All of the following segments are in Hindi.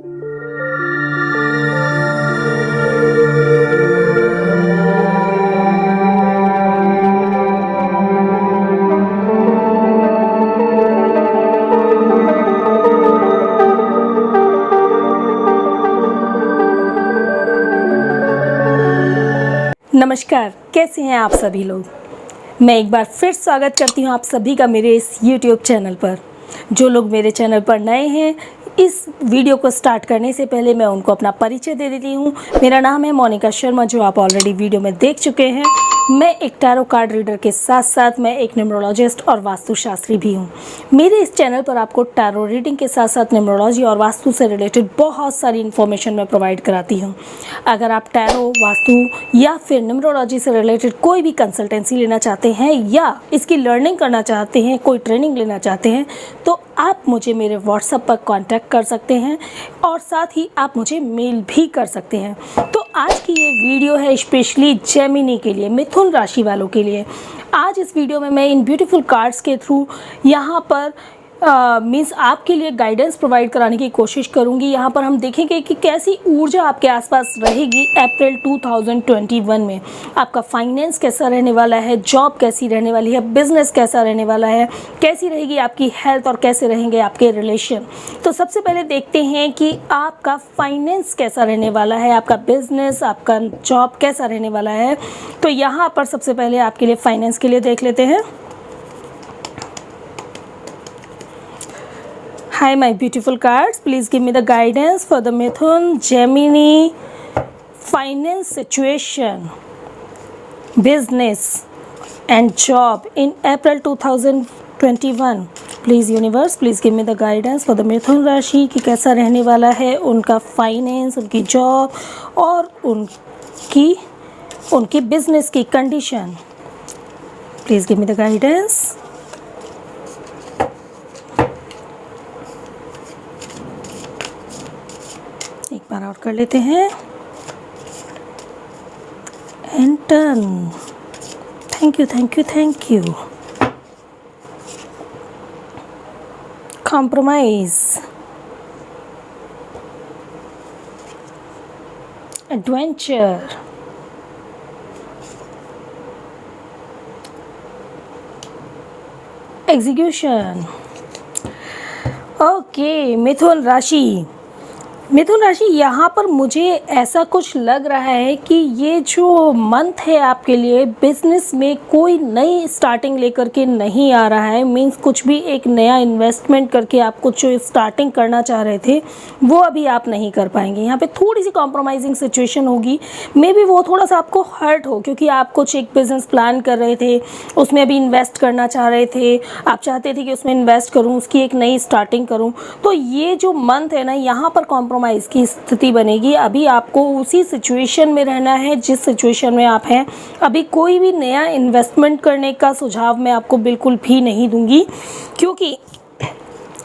नमस्कार, कैसे हैं आप सभी लोग। मैं एक बार फिर स्वागत करती हूं आप सभी का मेरे इस YouTube चैनल पर। जो लोग मेरे चैनल पर नए हैं, इस वीडियो को स्टार्ट करने से पहले मैं उनको अपना परिचय दे देती हूं। मेरा नाम है मोनिका शर्मा, जो आप ऑलरेडी वीडियो में देख चुके हैं। मैं एक टैरो कार्ड रीडर के साथ साथ मैं एक न्यूमरोलॉजिस्ट और वास्तुशास्त्री भी हूं। मेरे इस चैनल पर आपको टैरो रीडिंग के साथ साथ न्यूमरोलॉजी और वास्तु से रिलेटेड बहुत सारी इन्फॉर्मेशन मैं प्रोवाइड कराती हूं। अगर आप टैरो, वास्तु या फिर न्यूमरोलॉजी से रिलेटेड कोई भी कंसल्टेंसी लेना चाहते हैं या इसकी लर्निंग करना चाहते हैं, कोई ट्रेनिंग लेना चाहते हैं, तो आप मुझे मेरे व्हाट्सएप पर कांटेक्ट कर सकते हैं और साथ ही आप मुझे मेल भी कर सकते हैं। तो आज की ये वीडियो है स्पेशली जेमिनी के लिए, मिथुन राशि वालों के लिए। आज इस वीडियो में मैं इन ब्यूटीफुल कार्ड्स के थ्रू यहाँ पर मीन्स आपके लिए गाइडेंस प्रोवाइड कराने की कोशिश करूंगी। यहाँ पर हम देखेंगे कि कैसी ऊर्जा आपके आसपास रहेगी अप्रैल 2021 में। आपका फाइनेंस कैसा रहने वाला है, जॉब कैसी रहने वाली है, बिजनेस कैसा रहने वाला है, कैसी रहेगी आपकी हेल्थ और कैसे रहेंगे आपके रिलेशन। तो सबसे पहले देखते हैं कि आपका फाइनेंस कैसा रहने वाला है, आपका बिजनेस, आपका जॉब कैसा रहने वाला है। तो यहाँ पर सबसे पहले आपके लिए फाइनेंस के लिए देख लेते हैं। Hi my beautiful cards, please give me the guidance for the Mithun Gemini finance situation, business and job in April 2021. Please universe, please give me the guidance for the Mithun राशि कि कैसा रहने वाला है उनका फाइनेंस, उनकी जॉब और उनकी बिजनेस की condition. Please give me the guidance. एक बार और कर लेते हैं। And turn. Thank you, thank you, thank you. Compromise, adventure, execution. Okay, मिथुन राशि यहाँ पर मुझे ऐसा कुछ लग रहा है कि ये जो मंथ है आपके लिए बिजनेस में कोई नई स्टार्टिंग लेकर के नहीं आ रहा है। मींस कुछ भी एक नया इन्वेस्टमेंट करके आप कुछ जो स्टार्टिंग करना चाह रहे थे वो अभी आप नहीं कर पाएंगे। यहाँ पे थोड़ी सी कॉम्प्रोमाइजिंग सिचुएशन होगी। मे बी वो थोड़ा सा आपको हर्ट हो, क्योंकि आप कुछ एक बिज़नेस प्लान कर रहे थे, उसमें अभी इन्वेस्ट करना चाह रहे थे, आप चाहते थे कि उसमें इन्वेस्ट करूँ, उसकी एक नई स्टार्टिंग करूँ। तो ये जो मंथ है ना, यहाँ पर कॉम्प्रोमाइज़ की स्थिति बनेगी। अभी आपको उसी सिचुएशन में रहना है जिस सिचुएशन में आप हैं। अभी कोई भी नया इन्वेस्टमेंट करने का सुझाव मैं आपको बिल्कुल भी नहीं दूंगी, क्योंकि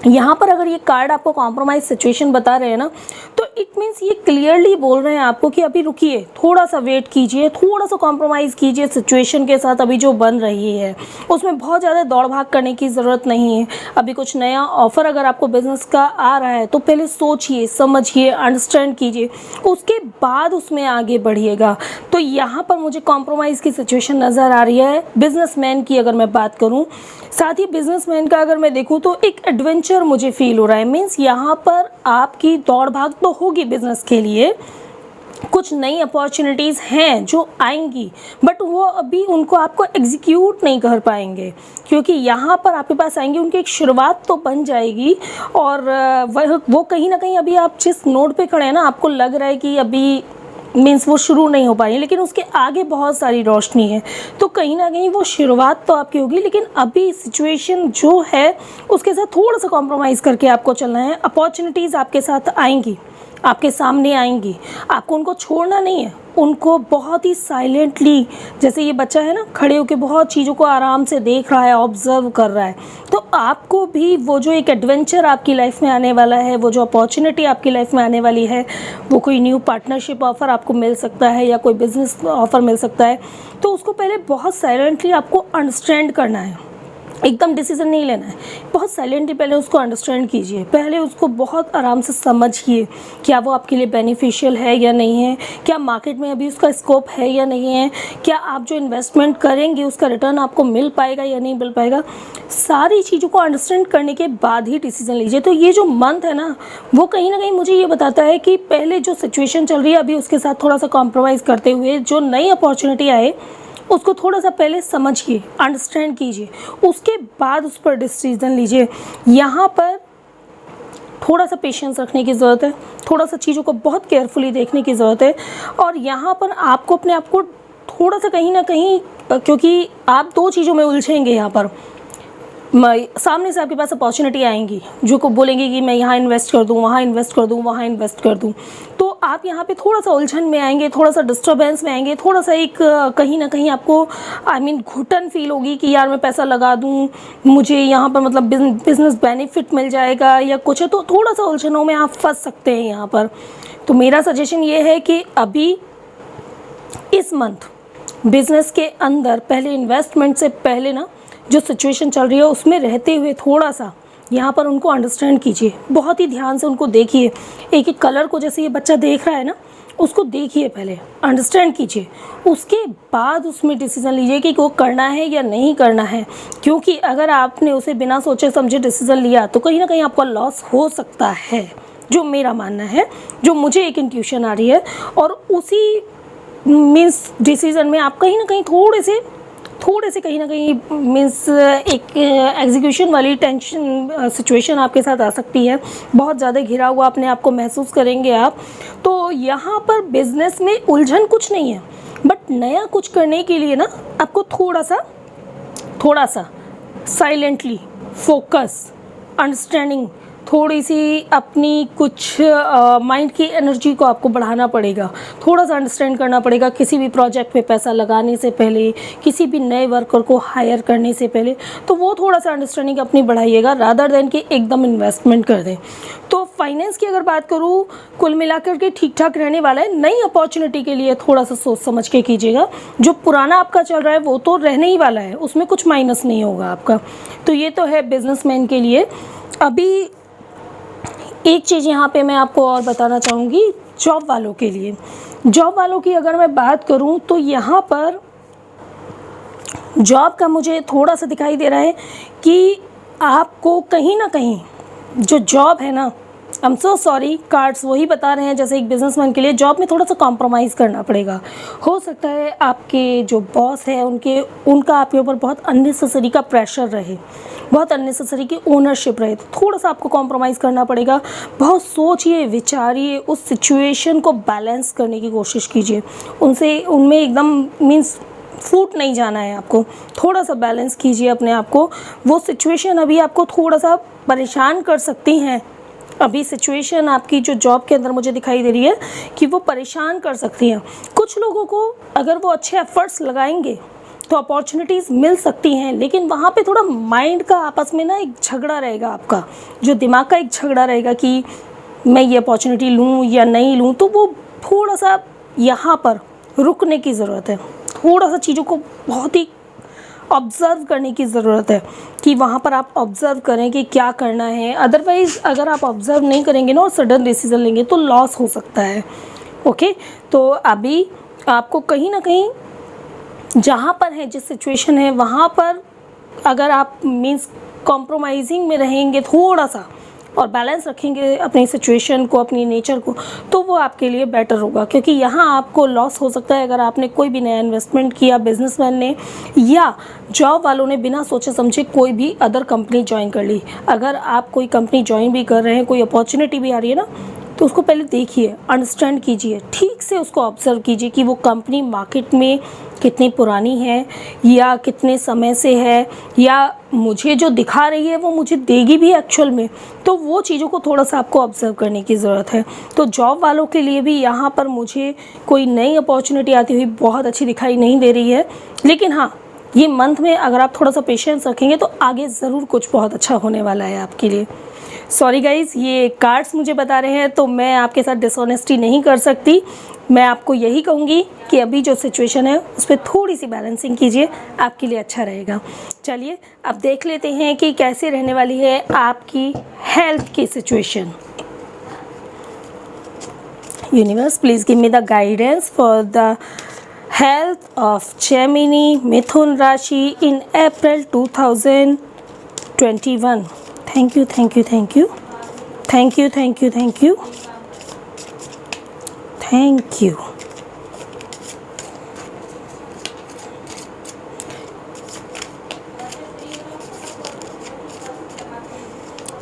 यहाँ पर अगर ये कार्ड आपको कॉम्प्रोमाइज सिचुएशन बता रहे हैं ना, तो इट मीन्स ये क्लियरली बोल रहे हैं आपको कि अभी रुकिए, थोड़ा सा वेट कीजिए, थोड़ा सा कॉम्प्रोमाइज़ कीजिए सिचुएशन के साथ। अभी जो बन रही है उसमें बहुत ज़्यादा दौड़ भाग करने की ज़रूरत नहीं है। अभी कुछ नया ऑफर अगर आपको बिजनेस का आ रहा है तो पहले सोचिए, समझिए, अंडरस्टैंड कीजिए, उसके बाद उसमें आगे बढ़िएगा। तो यहाँ पर मुझे कॉम्प्रोमाइज़ की सिचुएशन नज़र आ रही है बिजनेसमैन की अगर मैं बात करूँ। साथ ही बिजनेसमैन का अगर मैं देखूँ तो एक एडवेंचर मुझे फील हो रहा है। मीन्स यहाँ पर आपकी दौड़ भाग तो होगी बिजनेस के लिए, कुछ नई अपॉर्चुनिटीज़ हैं जो आएंगी, बट वो अभी उनको आपको एग्जीक्यूट नहीं कर पाएंगे, क्योंकि यहाँ पर आपके पास आएंगी, उनकी एक शुरुआत तो बन जाएगी और वो कहीं ना कहीं अभी आप जिस नोड पे खड़े हैं ना, आपको लग रहा है कि अभी मीन्स वो शुरू नहीं हो पाई, लेकिन उसके आगे बहुत सारी रोशनी है। तो कहीं ना कहीं वो शुरुआत तो आपकी होगी, लेकिन अभी सिचुएशन जो है उसके साथ थोड़ा सा कॉम्प्रोमाइज़ करके आपको चलना है। अपॉर्चुनिटीज़ आपके साथ आएंगी, आपके सामने आएंगी, आपको उनको छोड़ना नहीं है। उनको बहुत ही साइलेंटली, जैसे ये बच्चा है ना, खड़े होकर बहुत चीज़ों को आराम से देख रहा है, ऑब्जर्व कर रहा है, तो आपको भी वो जो एक एडवेंचर आपकी लाइफ में आने वाला है, वो जो अपॉर्चुनिटी आपकी लाइफ में आने वाली है, वो कोई न्यू पार्टनरशिप ऑफ़र आपको मिल सकता है या कोई बिज़नेस ऑफ़र मिल सकता है, तो उसको पहले बहुत साइलेंटली आपको अंडरस्टैंड करना है। एकदम डिसीजन नहीं लेना है, बहुत साइलेंटली पहले उसको अंडरस्टैंड कीजिए, पहले उसको बहुत आराम से समझिए, क्या वो आपके लिए बेनिफिशियल है या नहीं है, क्या मार्केट में अभी उसका स्कोप है या नहीं है, क्या आप जो इन्वेस्टमेंट करेंगे उसका रिटर्न आपको मिल पाएगा या नहीं मिल पाएगा। सारी चीज़ों को अंडरस्टैंड करने के बाद ही डिसीजन लीजिए। तो ये जो मंथ है ना, वो कहीं ना कहीं मुझे ये बताता है कि पहले जो सिचुएशन चल रही है अभी उसके साथ थोड़ा सा कॉम्प्रोमाइज़ करते हुए जो नई अपॉर्चुनिटी आए उसको थोड़ा सा पहले समझिए, अंडरस्टैंड कीजिए, उसके बाद उस पर डिसीजन लीजिए। यहाँ पर थोड़ा सा पेशेंस रखने की ज़रूरत है, थोड़ा सा चीज़ों को बहुत केयरफुली देखने की ज़रूरत है। और यहाँ पर आपको अपने आप को थोड़ा सा कहीं ना कहीं, क्योंकि आप दो चीज़ों में उलझेंगे यहाँ पर, सामने से आपके पास अपॉर्चुनिटी आएंगी जो को बोलेंगे कि मैं यहाँ इन्वेस्ट कर दूँ, वहाँ इन्वेस्ट कर दूँ, वहाँ इन्वेस्ट कर दूँ, तो आप यहाँ पे थोड़ा सा उलझन में आएंगे, थोड़ा सा डिस्टर्बेंस में आएंगे, थोड़ा सा एक कहीं ना कहीं आपको घुटन फील होगी कि यार मैं पैसा लगा दूँ, मुझे यहाँ पर मतलब बिजनेस बेनिफिट मिल जाएगा या कुछ है, तो थोड़ा सा उलझनों में आप फंस सकते हैं यहाँ पर। तो मेरा सजेशन ये है कि अभी इस मंथ बिजनेस के अंदर पहले इन्वेस्टमेंट से पहले ना जो सिचुएशन चल रही है उसमें रहते हुए थोड़ा सा यहाँ पर उनको अंडरस्टैंड कीजिए, बहुत ही ध्यान से उनको देखिए। एक एक कलर को जैसे ये बच्चा देख रहा है ना, उसको देखिए, पहले अंडरस्टैंड कीजिए, उसके बाद उसमें डिसीज़न लीजिए कि वो करना है या नहीं करना है। क्योंकि अगर आपने उसे बिना सोचे समझे डिसीज़न लिया तो कहीं ना कहीं आपका लॉस हो सकता है, जो मेरा मानना है, जो मुझे एक इंट्यूशन आ रही है। और उसी मीन्स डिसीज़न में आप कहीं ना कहीं थोड़े से कहीं ना कहीं मीन्स एक एग्जीक्यूशन वाली टेंशन सिचुएशन आपके साथ आ सकती है, बहुत ज़्यादा घिरा हुआ अपने आप को महसूस करेंगे आप। तो यहाँ पर बिजनेस में उलझन कुछ नहीं है, बट नया कुछ करने के लिए ना आपको थोड़ा सा साइलेंटली फोकस, अंडरस्टैंडिंग, थोड़ी सी अपनी कुछ माइंड की एनर्जी को आपको बढ़ाना पड़ेगा, थोड़ा सा अंडरस्टैंड करना पड़ेगा। किसी भी प्रोजेक्ट पे पैसा लगाने से पहले, किसी भी नए वर्कर को हायर करने से पहले, तो वो थोड़ा सा अंडरस्टैंडिंग अपनी बढ़ाइएगा, रादर देन कि एकदम इन्वेस्टमेंट कर दें। तो फाइनेंस की अगर बात करूँ, कुल मिलाकर के ठीक ठाक रहने वाला है। नई अपॉर्चुनिटी के लिए थोड़ा सा सोच समझ के कीजिएगा, जो पुराना आपका चल रहा है वो तो रहने ही वाला है, उसमें कुछ माइनस नहीं होगा आपका। तो ये तो है बिजनेसमैन के लिए। अभी एक चीज़ यहाँ पे मैं आपको और बताना चाहूँगी जॉब वालों के लिए। जॉब वालों की अगर मैं बात करूँ तो यहाँ पर जॉब का मुझे थोड़ा सा दिखाई दे रहा है कि आपको कहीं ना कहीं जो जॉब है ना, I am so sorry, cards वही बता रहे हैं जैसे एक बिजनेसमैन के लिए जॉब में थोड़ा सा कॉम्प्रोमाइज़ करना पड़ेगा। हो सकता है आपके जो बॉस है उनका आपके ऊपर बहुत अननेसेसरी का प्रेशर रहे, बहुत अननेसेसरी की ओनरशिप रहे, तो थोड़ा सा आपको कॉम्प्रोमाइज़ करना पड़ेगा। बहुत सोचिए विचारिए, उस सिचुएशन को बैलेंस करने की कोशिश कीजिए, उनमें एकदम मीन्स फूट नहीं जाना है आपको, थोड़ा सा बैलेंस कीजिए अपने आप को। वो सिचुएशन अभी आपको थोड़ा सा परेशान कर सकती हैं, अभी सिचुएशन आपकी जो जॉब के अंदर मुझे दिखाई दे रही है कि वो परेशान कर सकती हैं कुछ लोगों को। अगर वो अच्छे एफर्ट्स लगाएंगे तो अपॉर्चुनिटीज़ मिल सकती हैं, लेकिन वहाँ पे थोड़ा माइंड का आपस में ना एक झगड़ा रहेगा, आपका जो दिमाग का एक झगड़ा रहेगा कि मैं ये अपॉर्चुनिटी लूँ या नहीं लूँ। तो वो थोड़ा सा यहाँ पर रुकने की ज़रूरत है, थोड़ा सा चीज़ों को बहुत ही ऑब्ज़र्व करने की ज़रूरत है कि वहाँ पर आप ऑब्ज़र्व करें कि क्या करना है। अदरवाइज़ अगर आप ऑब्ज़र्व नहीं करेंगे ना और सडन डिसीज़न लेंगे तो लॉस हो सकता है। ओके, तो अभी आपको कहीं ना कहीं जहाँ पर है, जिस सिचुएशन है वहाँ पर अगर आप मीन्स कॉम्प्रोमाइजिंग में रहेंगे थोड़ा सा और बैलेंस रखेंगे अपनी सिचुएशन को, अपनी नेचर को, तो वो आपके लिए बेटर होगा। क्योंकि यहाँ आपको लॉस हो सकता है अगर आपने कोई भी नया इन्वेस्टमेंट किया, बिजनेसमैन ने या जॉब वालों ने बिना सोचे समझे कोई भी अदर कंपनी ज्वाइन कर ली। अगर आप कोई कंपनी ज्वाइन भी कर रहे हैं, कोई अपॉर्चुनिटी भी आ रही है ना, तो उसको पहले देखिए, अंडरस्टैंड कीजिए, ठीक से उसको ऑब्जर्व कीजिए कि वो कंपनी मार्केट में कितनी पुरानी है या कितने समय से है, या मुझे जो दिखा रही है वो मुझे देगी भी एक्चुअल में। तो वो चीज़ों को थोड़ा सा आपको ऑब्जर्व करने की ज़रूरत है। तो जॉब वालों के लिए भी यहाँ पर मुझे कोई नई अपॉर्चुनिटी आती हुई बहुत अच्छी दिखाई नहीं दे रही है, लेकिन हाँ, ये मंथ में अगर आप थोड़ा सा पेशेंस रखेंगे तो आगे ज़रूर कुछ बहुत अच्छा होने वाला है आपके लिए। सॉरी गाइज, ये कार्ड्स मुझे बता रहे हैं तो मैं आपके साथ डिसऑनेस्टी नहीं कर सकती। मैं आपको यही कहूँगी कि अभी जो सिचुएशन है उस पर थोड़ी सी बैलेंसिंग कीजिए, आपके लिए अच्छा रहेगा। चलिए अब देख लेते हैं कि कैसे रहने वाली है आपकी हेल्थ की situation. Universe, please give me the guidance for the health of Gemini Mithun rashi in April 2021। Thank you, thank you, thank you, thank you, thank you, thank you, thank you.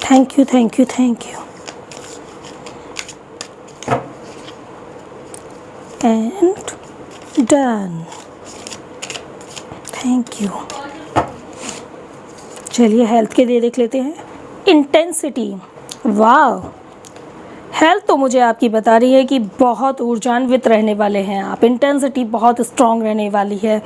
Thank you, thank you, thank you. And done. Thank you. चलिए हेल्थ के लिए देख लेते हैं। इंटेंसिटी, वाह, हेल्थ तो मुझे आपकी बता रही है कि बहुत ऊर्जान्वित रहने वाले हैं आप। इंटेंसिटी बहुत स्ट्रॉन्ग रहने वाली है,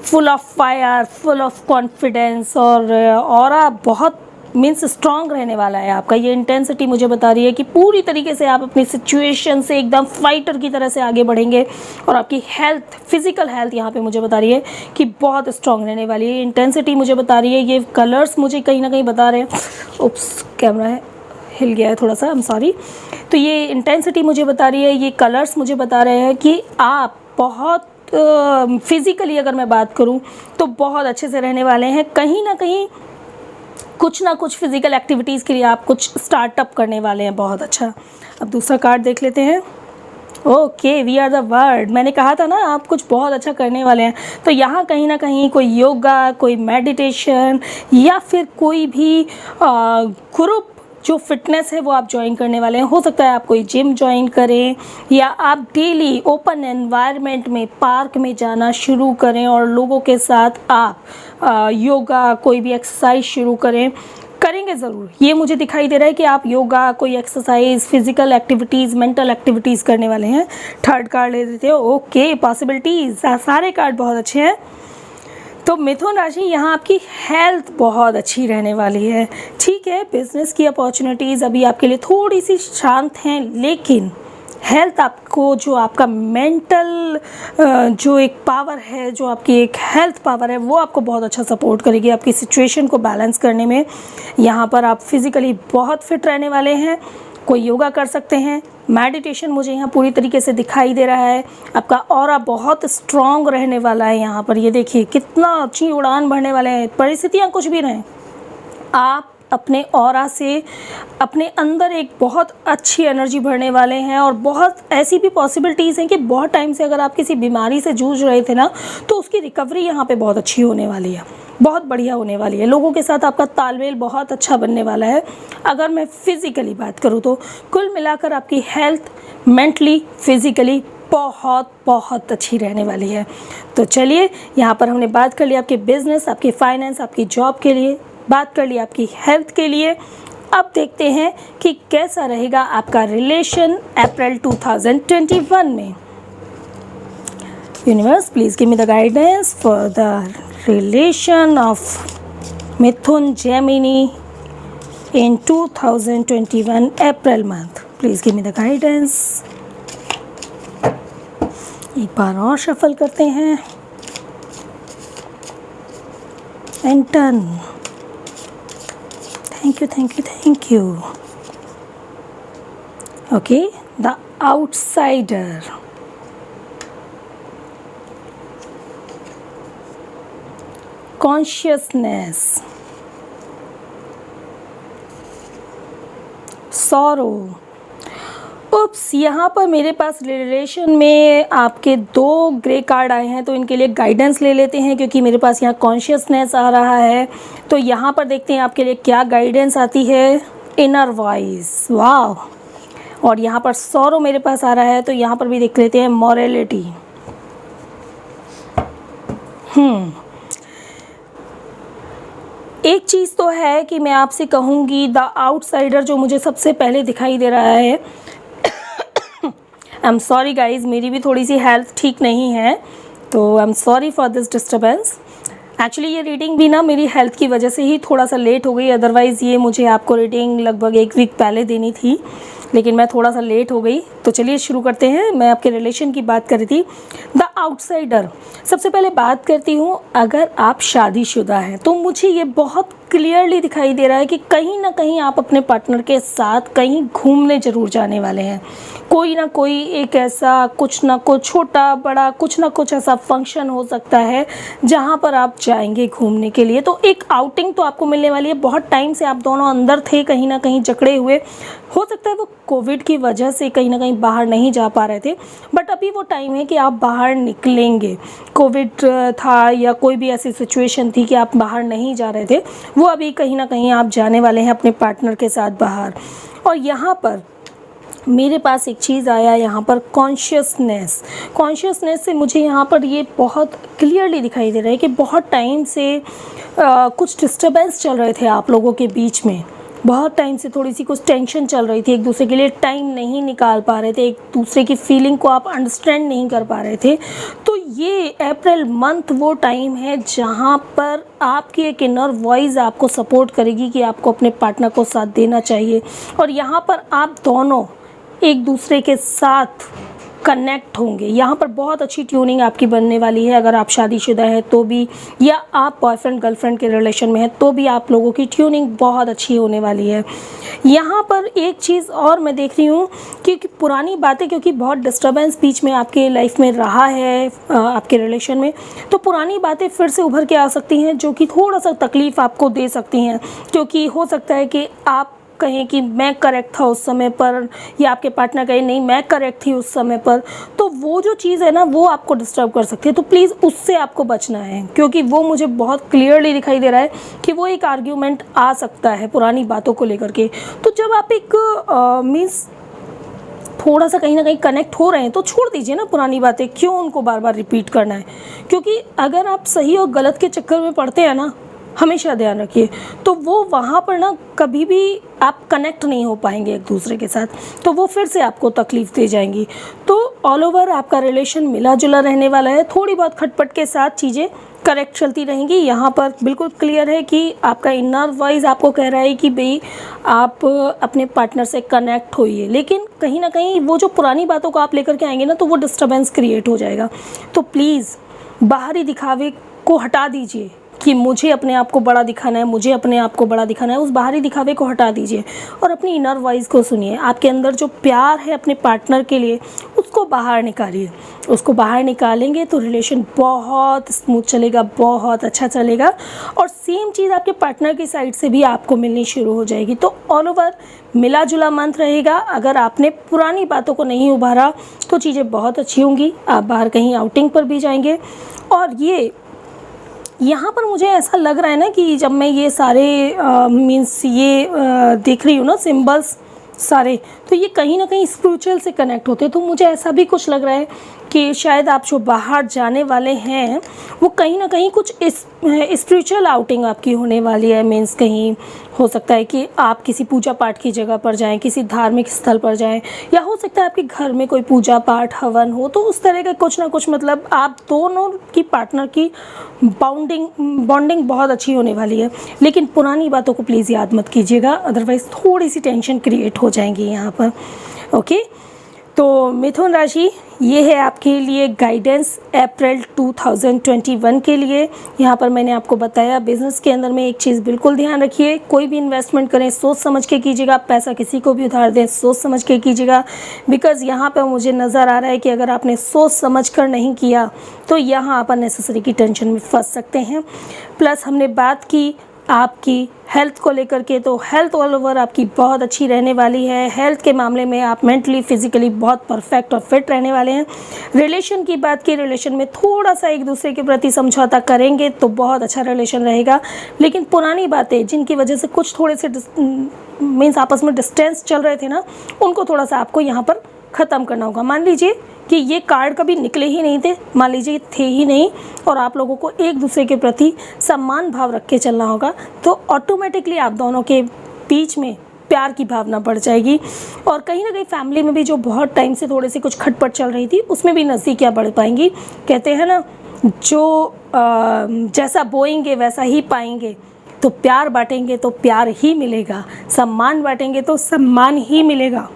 full of fire, full of confidence, और ऑरा बहुत मीन्स स्ट्रॉन्ग रहने वाला है आपका। ये इंटेंसिटी मुझे बता रही है कि पूरी तरीके से आप अपनी सिचुएशन से एकदम फाइटर की तरह से आगे बढ़ेंगे, और आपकी हेल्थ, फिजिकल हेल्थ यहाँ पे मुझे बता रही है कि बहुत स्ट्रॉन्ग रहने वाली है। इंटेंसिटी मुझे बता रही है, ये कलर्स मुझे कहीं ना कहीं बता रहे हैं, उप्स कैमरा है हिल गया है थोड़ा सा, आई एम सॉरी। तो ये इंटेंसिटी मुझे बता रही है, ये कलर्स मुझे बता रहे हैं कि आप बहुत फिज़िकली अगर मैं बात करूं तो बहुत अच्छे से रहने वाले हैं। कहीं ना कहीं कुछ ना कुछ फिज़िकल एक्टिविटीज़ के लिए आप कुछ स्टार्टअप करने वाले हैं, बहुत अच्छा। अब दूसरा कार्ड देख लेते हैं। Okay, we are the word. मैंने कहा था ना आप कुछ बहुत अच्छा करने वाले हैं। तो यहाँ कहीं ना कहीं कोई योगा, कोई मेडिटेशन, या फिर कोई भी ग्रुप जो फिटनेस है वो आप ज्वाइन करने वाले हैं। हो सकता है आप कोई जिम ज्वाइन करें, या आप डेली ओपन एनवायरनमेंट में, पार्क में जाना शुरू करें और लोगों के साथ आप योगा, कोई भी एक्सरसाइज शुरू करेंगे ज़रूर। ये मुझे दिखाई दे रहा है कि आप योगा, कोई exercise, physical activities, mental activities करने वाले हैं। थर्ड कार्ड ले देते हो। ओके, पॉसिबिलिटीज़, सारे कार्ड बहुत अच्छे हैं। तो मिथुन राशि, यहाँ आपकी हेल्थ बहुत अच्छी रहने वाली है। ठीक है, बिजनेस की अपॉर्चुनिटीज़ अभी आपके लिए थोड़ी सी शांत हैं, लेकिन हेल्थ आपको, जो आपका मेंटल जो एक पावर है, जो आपकी एक हेल्थ पावर है, वो आपको बहुत अच्छा सपोर्ट करेगी आपकी सिचुएशन को बैलेंस करने में। यहाँ पर आप फिज़िकली बहुत फिट रहने वाले हैं। कोई योगा कर सकते हैं, मेडिटेशन मुझे यहाँ पूरी तरीके से दिखाई दे रहा है। आपका ऑरा बहुत स्ट्रॉन्ग रहने वाला है। यहाँ पर ये देखिए कितना अच्छी उड़ान भरने वाले हैं। परिस्थितियाँ कुछ भी रहें, आप अपने ऑरा से अपने अंदर एक बहुत अच्छी एनर्जी भरने वाले हैं, और बहुत ऐसी भी पॉसिबिलिटीज़ हैं कि बहुत टाइम से अगर आप किसी बीमारी से जूझ रहे थे ना, तो उसकी रिकवरी यहाँ पे बहुत अच्छी होने वाली है, बहुत बढ़िया होने वाली है। लोगों के साथ आपका तालमेल बहुत अच्छा बनने वाला है। अगर मैं फिज़िकली बात करूँ तो कुल मिलाकर आपकी हेल्थ मेंटली, फिज़िकली बहुत बहुत अच्छी रहने वाली है। तो चलिए, यहाँ पर हमने बात कर ली आपके बिजनेस, आपके फाइनेंस, आपकी जॉब के लिए, बात कर ली आपकी हेल्थ के लिए। अब देखते हैं कि कैसा रहेगा आपका रिलेशन अप्रैल 2021 में। Universe, please give me the guidance for the relation of Mithun Gemini in 2021 April month. Please give me the guidance. एक बार और शफल करते हैं। And done. Thank you, thank you, thank you. Okay, the outsider. Consciousness. Sorrow. उप्स, यहाँ पर मेरे पास रिलेशन में आपके 2 ग्रे कार्ड आए हैं, तो इनके लिए गाइडेंस ले लेते हैं, क्योंकि मेरे पास यहाँ कॉन्शियसनेस आ रहा है। तो यहाँ पर देखते हैं आपके लिए क्या गाइडेंस आती है। इनर वॉइस, वाह। और यहाँ पर सॉरो मेरे पास आ रहा है, तो यहाँ पर भी देख लेते हैं मॉरलिटी। एक चीज़ तो है कि मैं आपसे कहूँगी, द आउटसाइडर जो मुझे सबसे पहले दिखाई दे रहा है, आई एम सॉरी गाइज, मेरी भी थोड़ी सी हेल्थ ठीक नहीं है, तो I am sorry for this disturbance. Actually ये रीडिंग भी ना मेरी हेल्थ की वजह से ही थोड़ा सा लेट हो गई, अदरवाइज़ ये मुझे आपको रीडिंग लगभग 1 वीक पहले देनी थी, लेकिन मैं थोड़ा सा लेट हो गई। तो चलिए शुरू करते हैं। मैं आपके रिलेशन की बात कर रही थी, द आउटसाइडर। सबसे पहले बात करती हूँ, अगर आप शादीशुदा हैं तो मुझे ये बहुत क्लियरली दिखाई दे रहा है कि कहीं ना कहीं आप अपने पार्टनर के साथ कहीं घूमने ज़रूर जाने वाले हैं। कोई ना कोई एक ऐसा कुछ ना कुछ छोटा बड़ा कुछ ना कुछ ऐसा फंक्शन हो सकता है जहाँ पर आप जाएंगे घूमने के लिए। तो एक आउटिंग तो आपको मिलने वाली है। बहुत टाइम से आप दोनों अंदर थे, कहीं ना कहीं जकड़े हुए। हो सकता है वो कोविड की वजह से कहीं ना कहीं बाहर नहीं जा पा रहे थे, बट अभी वो टाइम है कि आप बाहर निकलेंगे। कोविड था या कोई भी ऐसी सिचुएशन थी कि आप बाहर नहीं जा रहे थे, वो अभी कहीं ना कहीं आप जाने वाले हैं अपने पार्टनर के साथ बाहर। और यहाँ पर मेरे पास एक चीज़ आया, यहाँ पर कॉन्शियसनेस से मुझे यहाँ पर ये बहुत क्लियरली दिखाई दे रहा है कि बहुत टाइम से कुछ डिस्टर्बेंस चल रहे थे आप लोगों के बीच में। बहुत टाइम से थोड़ी सी कुछ टेंशन चल रही थी, एक दूसरे के लिए टाइम नहीं निकाल पा रहे थे, एक दूसरे की फीलिंग को आप अंडरस्टैंड नहीं कर पा रहे थे। तो ये अप्रैल मंथ वो टाइम है जहाँ पर आपकी एक इनर वॉइस आपको सपोर्ट करेगी कि आपको अपने पार्टनर को साथ देना चाहिए। और यहाँ पर आप दोनों एक दूसरे के साथ कनेक्ट होंगे। यहाँ पर बहुत अच्छी ट्यूनिंग आपकी बनने वाली है। अगर आप शादीशुदा है तो भी, या आप बॉयफ्रेंड गर्लफ्रेंड के रिलेशन में है तो भी, आप लोगों की ट्यूनिंग बहुत अच्छी होने वाली है। यहाँ पर एक चीज़ और मैं देख रही हूँ, क्योंकि पुरानी बातें, क्योंकि बहुत डिस्टर्बेंस बीच में आपके लाइफ में रहा है आपके रिलेशन में, तो पुरानी बातें फिर से उभर के आ सकती हैं जो कि थोड़ा सा तकलीफ़ आपको दे सकती हैं। क्योंकि हो सकता है कि आप कहें कि मैं करेक्ट था उस समय पर, या आपके पार्टनर कहे नहीं मैं करेक्ट थी उस समय पर। तो वो जो चीज़ है ना, वो आपको डिस्टर्ब कर सकती है। तो प्लीज़ उससे आपको बचना है, क्योंकि वो मुझे बहुत क्लियरली दिखाई दे रहा है कि वो एक आर्ग्यूमेंट आ सकता है पुरानी बातों को लेकर के। तो जब आप एक मीन्स थोड़ा सा कहीं ना कहीं कनेक्ट हो रहे हैं तो छोड़ दीजिए ना पुरानी बातें, क्यों उनको बार बार रिपीट करना है। क्योंकि अगर आप सही और गलत के चक्कर में पड़ते हैं ना, हमेशा ध्यान रखिए, तो वो वहाँ पर ना कभी भी आप कनेक्ट नहीं हो पाएंगे एक दूसरे के साथ, तो वो फिर से आपको तकलीफ़ दे जाएंगी। तो ऑल ओवर आपका रिलेशन मिला जुला रहने वाला है। थोड़ी बहुत खटपट के साथ चीज़ें करेक्ट चलती रहेंगी। यहाँ पर बिल्कुल क्लियर है कि आपका इनर वॉइस आपको कह रहा है कि भाई आप अपने पार्टनर से कनेक्ट होइए, लेकिन कहीं ना कहीं वो जो पुरानी बातों को आप लेकर के आएंगे ना, तो वो डिस्टर्बेंस क्रिएट हो जाएगा। तो प्लीज़ बाहरी दिखावे को हटा दीजिए कि मुझे अपने आप को बड़ा दिखाना है, मुझे अपने आप को बड़ा दिखाना है। उस बाहरी दिखावे को हटा दीजिए और अपनी इनर वॉइस को सुनिए। आपके अंदर जो प्यार है अपने पार्टनर के लिए, उसको बाहर निकालिए। उसको बाहर निकालेंगे तो रिलेशन बहुत स्मूथ चलेगा, बहुत अच्छा चलेगा। और सेम चीज़ आपके पार्टनर की साइड से भी आपको मिलनी शुरू हो जाएगी। तो ऑल ओवर मिला जुला मंथ रहेगा। अगर आपने पुरानी बातों को नहीं उभारा तो चीज़ें बहुत अच्छी होंगी। आप बाहर कहीं आउटिंग पर भी जाएंगे। और ये यहाँ पर मुझे ऐसा लग रहा है ना कि जब मैं ये सारे मीन्स ये देख रही हूँ ना सिंबल्स सारे, तो ये कहीं ना कहीं स्पिरिचुअल से कनेक्ट होते हैं। तो मुझे ऐसा भी कुछ लग रहा है कि शायद आप जो बाहर जाने वाले हैं वो कहीं ना कहीं कुछ स्पिरिचुअल आउटिंग आपकी होने वाली है। मीन्स कहीं हो सकता है कि आप किसी पूजा पाठ की जगह पर जाएं, किसी धार्मिक स्थल पर जाएं, या हो सकता है आपके घर में कोई पूजा पाठ हवन हो। तो उस तरह का कुछ ना कुछ, मतलब आप दोनों की पार्टनर की बॉन्डिंग बहुत अच्छी होने वाली है। लेकिन पुरानी बातों को प्लीज़ याद मत कीजिएगा, अदरवाइज़ थोड़ी सी टेंशन क्रिएट हो जाएंगी यहाँ पर। ओके, तो मिथुन राशि, ये है आपके लिए गाइडेंस अप्रैल 2021 के लिए। यहाँ पर मैंने आपको बताया बिज़नेस के अंदर में एक चीज़ बिल्कुल ध्यान रखिए, कोई भी इन्वेस्टमेंट करें सोच समझ के कीजिएगा। पैसा किसी को भी उधार दें सोच समझ के कीजिएगा। बिकॉज़ यहाँ पर मुझे नज़र आ रहा है कि अगर आपने सोच समझ कर नहीं किया तो यहाँ आप अननेसेसरी की टेंशन में फंस सकते हैं। प्लस हमने बात की आपकी हेल्थ को लेकर के, तो हेल्थ ऑल ओवर आपकी बहुत अच्छी रहने वाली है। हेल्थ के मामले में आप मेंटली फिजिकली बहुत परफेक्ट और फिट रहने वाले हैं। रिलेशन की बात की, रिलेशन में थोड़ा सा एक दूसरे के प्रति समझौता करेंगे तो बहुत अच्छा रिलेशन रहेगा। लेकिन पुरानी बातें जिनकी वजह से कुछ थोड़े से मीन्स आपस में डिस्टेंस चल रहे थे ना, उनको थोड़ा सा आपको यहाँ पर ख़त्म करना होगा। मान लीजिए कि ये कार्ड कभी निकले ही नहीं थे, मान लीजिए थे ही नहीं, और आप लोगों को एक दूसरे के प्रति सम्मान भाव रख के चलना होगा, तो ऑटोमेटिकली आप दोनों के बीच में प्यार की भावना बढ़ जाएगी। और कहीं ना कहीं फैमिली में भी जो बहुत टाइम से थोड़े से कुछ खटपट चल रही थी, उसमें भी नज़दीकियाँ बढ़ पाएंगी। कहते हैं ना जो जैसा बोएंगे वैसा ही पाएंगे। तो प्यार बांटेंगे तो प्यार ही मिलेगा, सम्मान बांटेंगे तो सम्मान ही मिलेगा।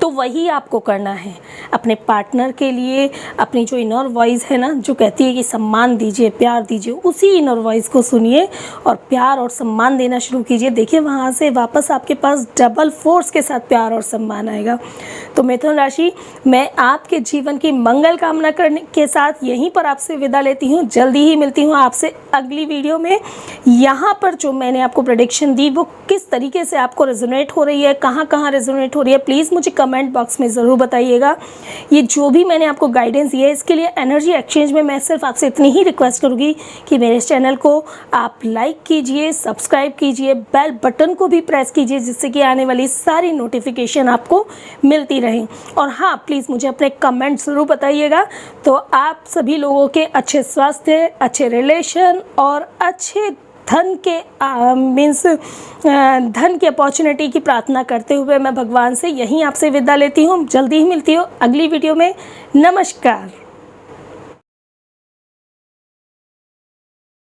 तो वही आपको करना है अपने पार्टनर के लिए। अपनी जो इनर वॉइस है ना, जो कहती है कि सम्मान दीजिए, प्यार दीजिए, उसी इनर वॉइस को सुनिए और प्यार और सम्मान देना शुरू कीजिए। देखिए वहाँ से वापस आपके पास डबल फोर्स के साथ प्यार और सम्मान आएगा। तो मिथुन राशि, मैं आपके जीवन की मंगल कामना करने के साथ यहीं पर आपसे विदा लेती हूँ। जल्दी ही मिलती हूँ आपसे अगली वीडियो में। यहाँ पर जो मैंने आपको प्रेडिक्शन दी वो किस तरीके से आपको रेजोनेट हो रही है, कहाँ कहाँ रेजोनेट हो रही है, प्लीज़ मुझे कमेंट बॉक्स में ज़रूर बताइएगा। ये जो भी मैंने आपको गाइडेंस दी है, इसके लिए एनर्जी एक्सचेंज में मैं सिर्फ आपसे इतनी ही रिक्वेस्ट करूँगी कि मेरे इस चैनल को आप लाइक कीजिए, सब्सक्राइब कीजिए, बेल बटन को भी प्रेस कीजिए, जिससे कि आने वाली सारी नोटिफिकेशन आपको मिलती रहें। और हाँ, प्लीज़ मुझे अपने कमेंट ज़रूर बताइएगा। तो आप सभी लोगों के अच्छे स्वास्थ्य, अच्छे रिलेशन और अच्छे धन के धन की अपॉर्चुनिटी की प्रार्थना करते हुए मैं भगवान से यहीं आपसे विदा लेती हूँ। जल्दी ही मिलती हूँ अगली वीडियो में। नमस्कार।